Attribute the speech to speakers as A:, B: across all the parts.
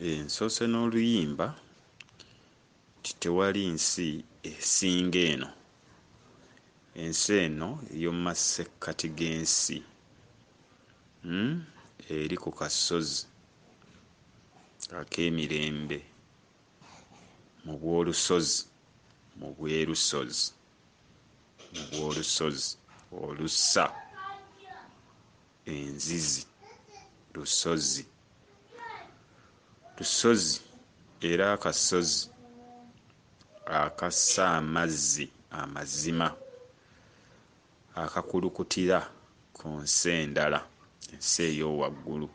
A: Nsoose n'oluyimba nti tewali nsi esinga eno. Ensi eno ey'omu masekkati g'ensi eri ku kasozi ak'emirembe mu bw'olusozi mu bwerusozi mu bw'olusozi olussa enzizi lusozi era akasozi akassa amazzi amazima akakulukutira ku nsi endala, ensi ey'owaggulu.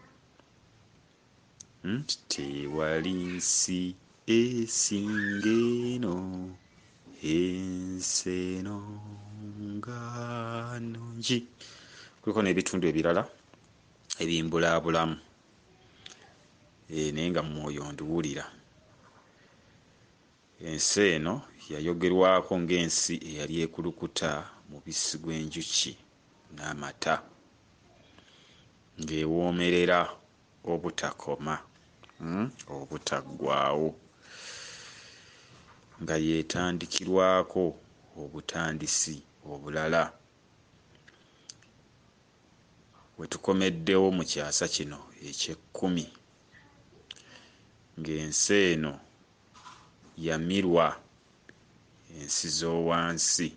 A: Tewali nsi esinga eno, ensi eno nga nnungi. Kuliko n'ebitundu ebirala ebimbulaabulamu naye nga mu mwoyo nduwulira. Ensi eno yayogerwako ng'ensi eyali ekulukuta mubisi gw'enjuki n'amata, ng'ewoomerera obutakoma obutaggwaawo, nga yeetandikirwako obutandisi obulala. We tukomeddewo mu kyasa kino eky'ekkumi, ng'ensi eno yamirwa ensi z'owansi,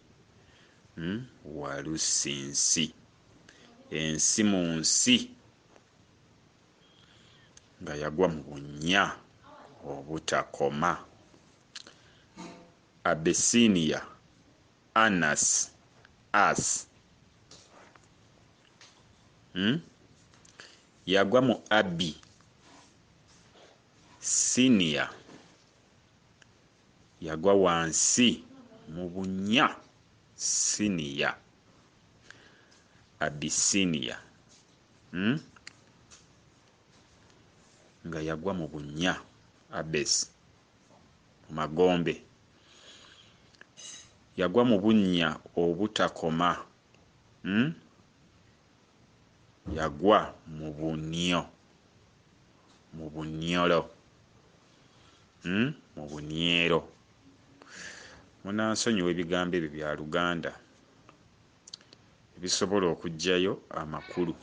A: walusinsi, ensi mu nsi, nga yagwa mu bunnya obutakoma. Abesiniya, Asi yagwa mu Abisiniya, yagwa wansi mu bunnya Siniya. Abisiniya nga yagwa mu bunnya Abesi mu magombe, yagwa mu bunnya obutakoma, yagwa mu bunnyo, mu bunnyolo, mu bunyero. Munansonyiwa ebigambo ebyo bya Luganda ebisobola okuggyayo amakulu.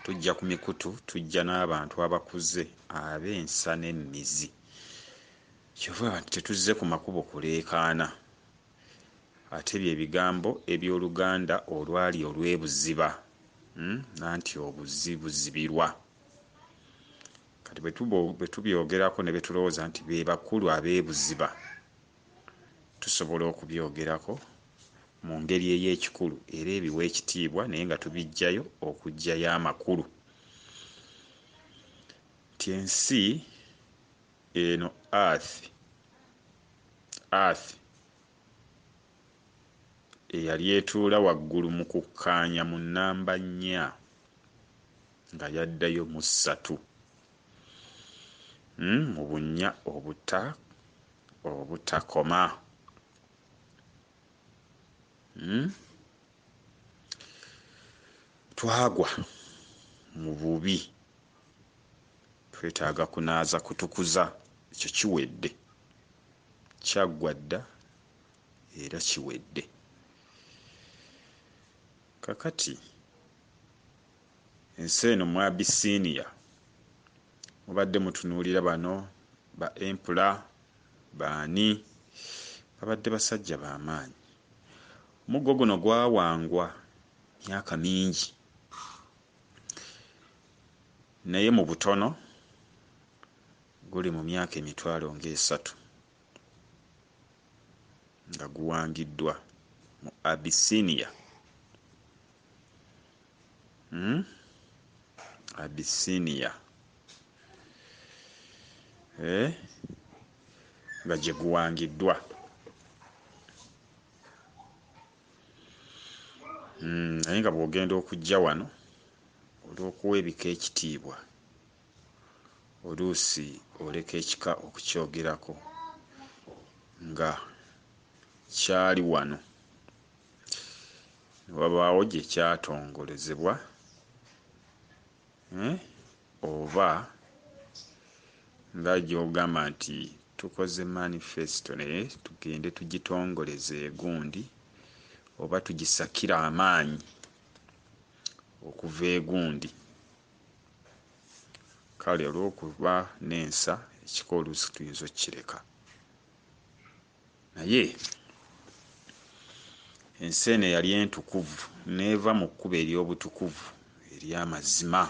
A: Tujja ku mikutu, tujja n'abantu abakuze ab'ensa n'emmizi. Kyova nti tetuzze ku makubo kuleekaana, ate bye bigambo eby'Oluganda olwali olw'ebuziba, nanti obuzi buzibirwa. Kati bwe tubyogerako ne bwe tulowooza nti be bakulu ab'ebuziba, tusobola okubyogerako mu ngeri ey'ekikulu era ebiwa ekitiibwa, naye nga tubiggyayo okuggyayo amakulu nti ensi eno Earth eyali etuula waggulu mu kukkaanya mu nnamba 4 nga yaddayo mu 3 mu bunnya obutakoma. Twagwa mu bubi, twetaaga kunaaza kutukuza. Ekyo kiwedde, kyaggwa dda era kiwedde. Kakati ensi eno mu Abisiniya mubadde mutunuulira bano ba empula baani, babadde basajja b'amaanyi. Omuggo guno gwawangwa myaka mingi, naye mu butono guli mu myaka emitwalo nga 3 nga guwangiddwa mu Abisiniya. Abisiniya nga gye guwangiddwa. Naye nga bw'ogenda okujja wano olw'okuwa ebika ekitiibwa, oluusi oleka ekika okukyogerako nga kyali wano, ne wabaawo gye kyatongolezebwa oba nga gy'ogamba nti tukoze manifesto naye tugende tugitongoleze egundi oba tugisakire amaanyi okuva egundi. Kale olw'okuba n'ensa ekika oluusi tuyinza okkireka, naye ensi eno yali entukuvu neeva mu kkubo ery'obutukuvu ery'amazima.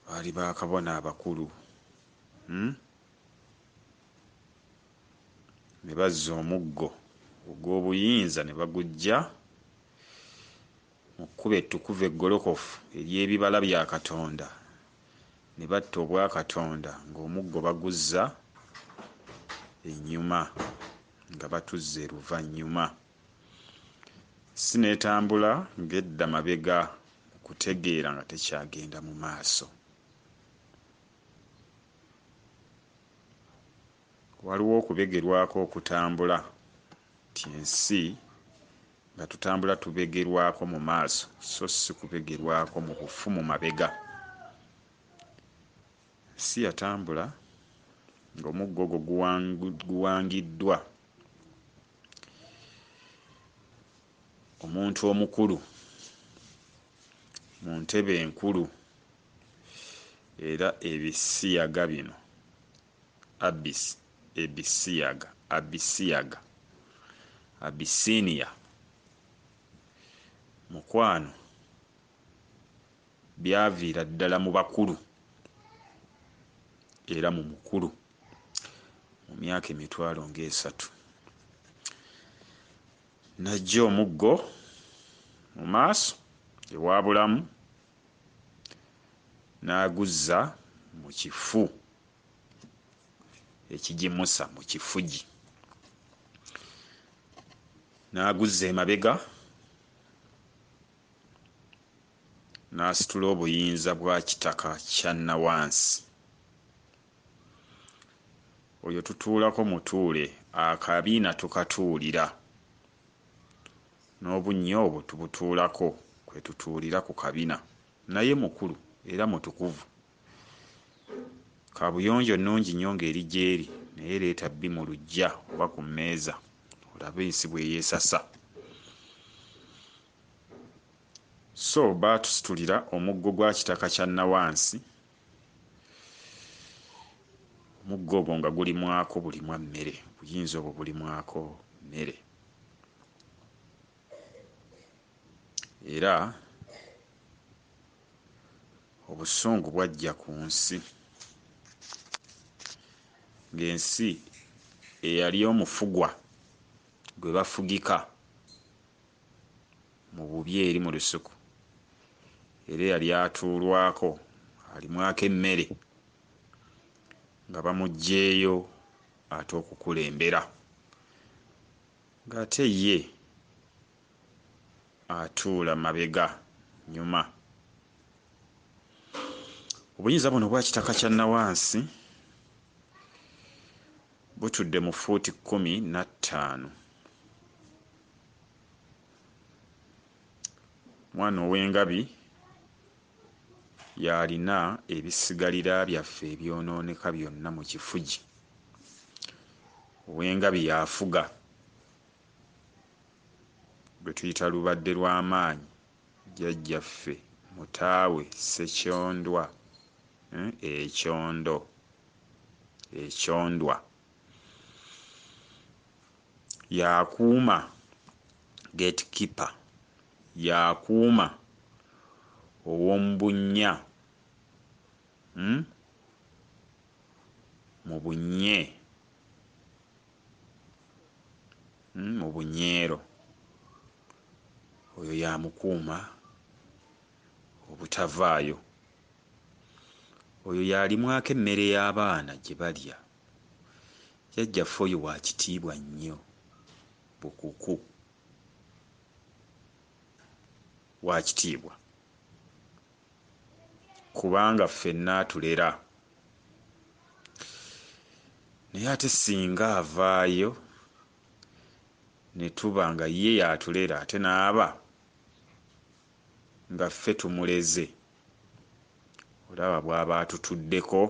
A: Baali bakabona abakulu ne bazza omuggo ogw'obuyinza ne baguggya mu kkubo ettukuvu eggolokofu ery'ebibala bya Katonda, ne batta obwa Katonda ng'omuggo baguzza ennyuma nga batuzza eruvannyuma. Si neetambula ng'edda mabega okutegeera nga tekyagenda mu maaso. Waliwo okubegerwako okutambula nti ensi nga tutambula tubegerwako mu maaso so si kubegerwako mu bufumu mabega. Si yatambula ng'omuggo ogwo guwangiddwa omuntu omukulu mu ntebe enkulu, era ebisiyaga bino Abisiniya mukwano byaviira ddala mu bakulu era mu mukulu mu myaka 30,000. Najja omuggo mu maaso ewa bulamu n'aguzza mu kifu ekigimusa, mu kifugi n'aguzza emabega, n'asitula obuyinza bwa kitaka kya Nawansi. Oyo tutuulako mutuule, akabiina tukatuulira, n'obunnya obwo tubutuulako, kwe tutuulira ku kabina. Naye mukulu era mutukuvu, kabuyonjo nnungi nnyo ng'eri gy'eri, naye leeta bbi mu luggya oba ku mmeeza olabe ensi bw'eyeesasa. So baatusitulira omuggo gwa kitaka kya Nawansi. Omuggo ogwo nga gulimwako bulimwa mmere, obuyinza obwo bulimwako mmere. Era obusungu bwajja ku nsi, ng'ensi eyali omufugwa gwe bafugika mu bubi eri mu lusuku, era yali atuulwako alimwako emmere nga bamuggyeeyo ate okukulembera, ng'ate ye atuula mabega nyuma. Obuyinza buno bwa kitaka kya Nawansi butudde mu fuuti 15. Mwana ow'engabi y'alina ebisigalira byaffe ebyonooneka byonna mu kifugi. Ow'engabi y'afuga, gwe tuyita lubadde lw'amaanyi, jjajjaffe mutaawe Ssekyondwa, ekyondwa y'akuuma gatekeeper, y'akuuma ow'omu bunnya mu bunye, mu bunyeero. Oyo y'amukuuma obutavaayo. Oyo y'alimwako emmere y'abaana gye balya. Jjajjaffe oyo wa kitiibwa nnyo, bukuku, wa kitiibwa, kubanga ffenna atulera. Naye ate singa avaayo ne tuba nga ye y'atulera ate n'aba nga ffe tumuleze, olaba bw'aba atutuddeko